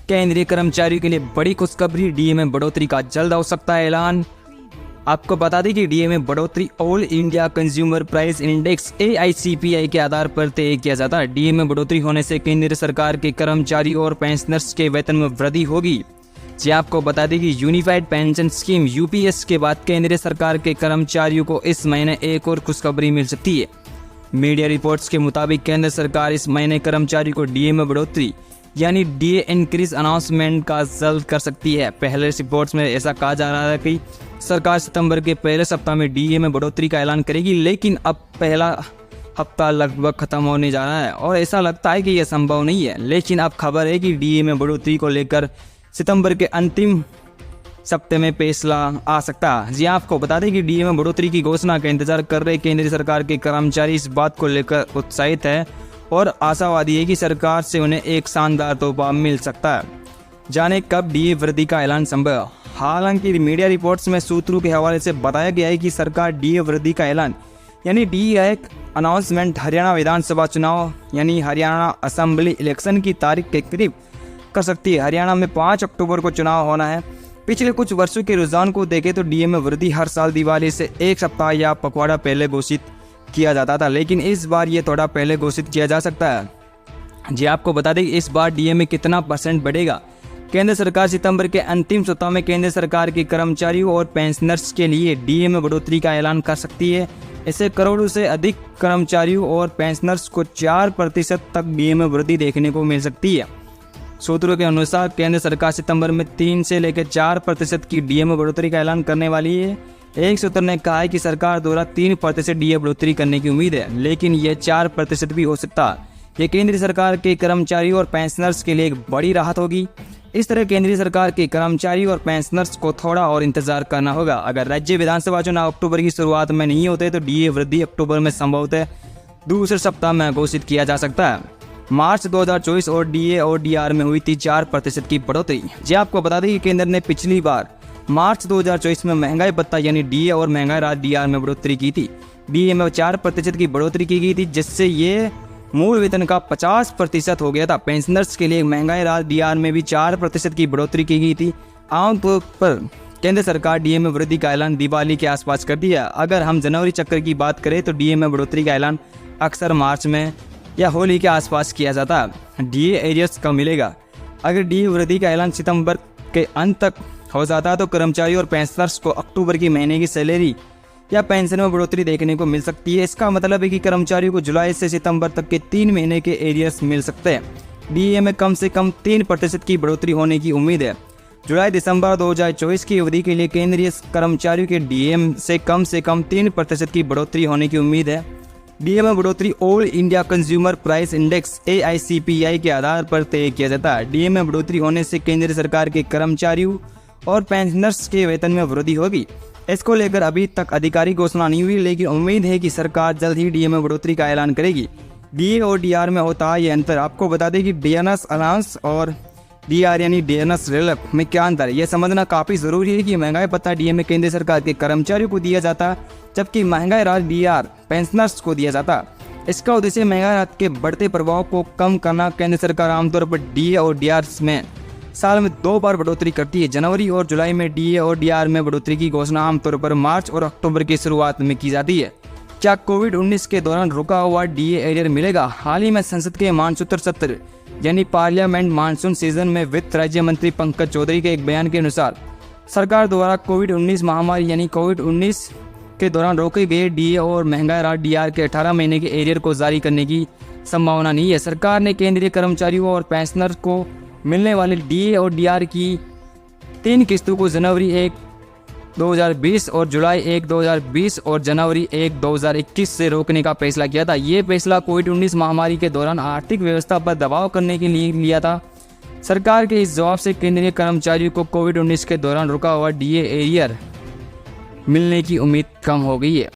केंद्रीय कर्मचारियों के लिए बड़ी खुशखबरी, डीए में बढ़ोतरी का जल्द हो सकता है ऐलान। आपको बता दें कि डीए में बढ़ोतरी all India consumer price index AICPI के आधार पर तय किया जाता है। डीए में बढ़ोतरी होने से केंद्र सरकार के कर्मचारी और पेंशनर्स के वेतन में वृद्धि होगी। जी आपको बता दें कि यूनिफाइड पेंशन स्कीम UPS के बाद केंद्र सरकार के कर्मचारियों को इस महीने एक और खुशखबरी मिल सकती है। मीडिया रिपोर्ट्स के मुताबिक केंद्र सरकार इस महीने कर्मचारियों को डीए में बढ़ोतरी यानी डीए इंक्रीज अनाउंसमेंट का जल्द कर सकती है। पहले रिपोर्ट्स में ऐसा कहा जा रहा है कि सरकार सितंबर के पहले सप्ताह में डीए में बढ़ोतरी का ऐलान करेगी, लेकिन अब पहला हफ्ता लगभग खत्म होने जा रहा है और ऐसा लगता है कि यह संभव नहीं है। लेकिन अब खबर है कि डीए में बढ़ोतरी को लेकर सितंबर के अंतिम सप्ताह में फैसला आ सकता है। जी आपको बता दें कि डीए में बढ़ोतरी की घोषणा का इंतजार कर रहे केंद्र सरकार के कर्मचारी इस बात को लेकर उत्साहित है और आशावादी है कि सरकार से उन्हें एक शानदार तोहफा मिल सकता है। जाने कब डीए वृद्धि का ऐलान संभव है। हालांकि मीडिया रिपोर्ट्स में सूत्रों के हवाले से बताया गया है कि सरकार डीए वृद्धि का ऐलान यानी डीए अनाउंसमेंट हरियाणा विधानसभा चुनाव यानी हरियाणा असेंबली इलेक्शन की तारीख के करीब कर सकती है। हरियाणा में 5 अक्टूबर को चुनाव होना है। पिछले कुछ वर्षों के रुझान को देखें तो डीए में वृद्धि हर साल दिवाली से एक सप्ताह या पखवाड़ा पहले घोषित किया जाता था, लेकिन इस बार ये थोड़ा पहले घोषित किया जा सकता है। जी आपको बता दें इस बार डीए में कितना % बढ़ेगा। केंद्र सरकार सितंबर के अंतिम सप्ताह में केंद्र सरकार के कर्मचारियों और पेंशनर्स के लिए डीए में बढ़ोतरी का ऐलान कर सकती है। इससे करोड़ों से अधिक कर्मचारियों और पेंशनर्स को 4% तक डीए में वृद्धि देखने को मिल सकती है। सूत्रों के अनुसार केंद्र सरकार सितंबर में 3 से लेकर 4% की डीए में बढ़ोतरी का ऐलान करने वाली है। एक सूत्र ने कहा है कि सरकार द्वारा 3% डीए बढ़ोतरी करने की उम्मीद है, लेकिन यह 4% भी हो सकता है। यह केंद्र सरकार के कर्मचारियों और पेंशनर्स के लिए एक बड़ी राहत होगी। इस तरह केंद्रीय सरकार के कर्मचारी और पेंशनर्स को थोड़ा और इंतजार करना होगा। अगर राज्य विधानसभा चुनाव अक्टूबर की शुरुआत में नहीं होते तो डीए वृद्धि अक्टूबर में संभवतः दूसरे सप्ताह में घोषित किया जा सकता है। मार्च 2024 और डीए और डीआर में हुई थी 4% की बढ़ोतरी। जी आपको बता दें कि केंद्र ने पिछली बार मार्च 2024 में महंगाई भत्ता यानी डीए और महंगाई राहत डीआर में बढ़ोतरी की थी। डीए में 4% की बढ़ोतरी की गई थी, जिससे ये मूल वेतन का 50% हो गया था। पेंशनर्स के लिए महंगाई राहत डीआर में भी 4% की बढ़ोतरी की गई थी। आमतौर पर केंद्र सरकार डीए में वृद्धि का ऐलान दिवाली के आसपास करती है। अगर हम जनवरी चक्र की बात करें तो डीए में बढ़ोतरी का ऐलान अक्सर मार्च में या होली के आसपास किया जाता है। डीए एरियर्स कब मिलेगा। अगर डीए वृद्धि का ऐलान सितंबर के अंत तक हो जाता है तो कर्मचारी और पेंशनर्स को अक्टूबर की महीने की सैलरी या पेंशन में बढ़ोतरी देखने को मिल सकती है। इसका मतलब है कि कर्मचारियों को जुलाई से सितंबर तक के 3 महीने के एरियर्स मिल सकते हैं। डीए में कम से कम 3% की बढ़ोतरी होने की उम्मीद है। जुलाई दिसंबर 2024 की अवधि के लिए केंद्रीय कर्मचारियों के डीए से कम 3% की बढ़ोतरी होने की उम्मीद है। डीए में बढ़ोतरी all India consumer price index AICPI के आधार पर तय किया जाता है। डीए में बढ़ोतरी होने से केंद्र सरकार के कर्मचारियों और पेंशनर्स के वेतन में वृद्धि होगी। इसको लेकर अभी तक आधिकारिक घोषणा नहीं हुई, लेकिन उम्मीद है कि सरकार जल्द ही डीए में बढ़ोतरी का ऐलान करेगी। डीए और डीआर में होता है ये अंतर। आपको बता दें कि डीएनएस अलाउंस और डीआर यानी डीएनएस रिलीफ में क्या अंतर है, यह समझना काफ़ी ज़रूरी है कि महंगाई भत्ता डीए में केंद्र सरकार के कर्मचारियों को दिया जाता है, जबकि महंगाई राहत डीआर पेंशनर्स को दिया जाता है। इसका उद्देश्य महंगाई राहत के बढ़ते प्रभाव को कम करना। केंद्र सरकार आमतौर पर डीए और डीआर में साल में 2 बार बढ़ोतरी करती है। जनवरी और जुलाई में डीए और डीआर में बढ़ोतरी की घोषणा आमतौर पर मार्च और अक्टूबर की शुरुआत में की जाती है। क्या कोविड-19 के दौरान रुका हुआ डीए एरियर मिलेगा। हाल ही में संसद के मानसूत्र सत्र यानी पार्लियामेंट मानसून सीजन में वित्त राज्य मंत्री पंकज चौधरी के एक बयान के अनुसार सरकार द्वारा कोविड-19 महामारी यानी कोविड-19 के दौरान रोके गए डीए और महंगाई राहत डीआर के 18 महीने के एरियर को जारी करने की संभावना नहीं है। सरकार ने केंद्रीय कर्मचारियों और पेंशनर को मिलने वाले डीए और डीआर की 3 किस्तों को जनवरी 1, 2020 और जुलाई 1, 2020 और जनवरी 1, 2021 से रोकने का फैसला किया था। ये फैसला कोविड-19 महामारी के दौरान आर्थिक व्यवस्था पर दबाव करने के लिए लिया था। सरकार के इस जवाब से केंद्रीय कर्मचारियों को कोविड-19 के दौरान रुका हुआ डीए एरियर मिलने की उम्मीद कम हो गई है।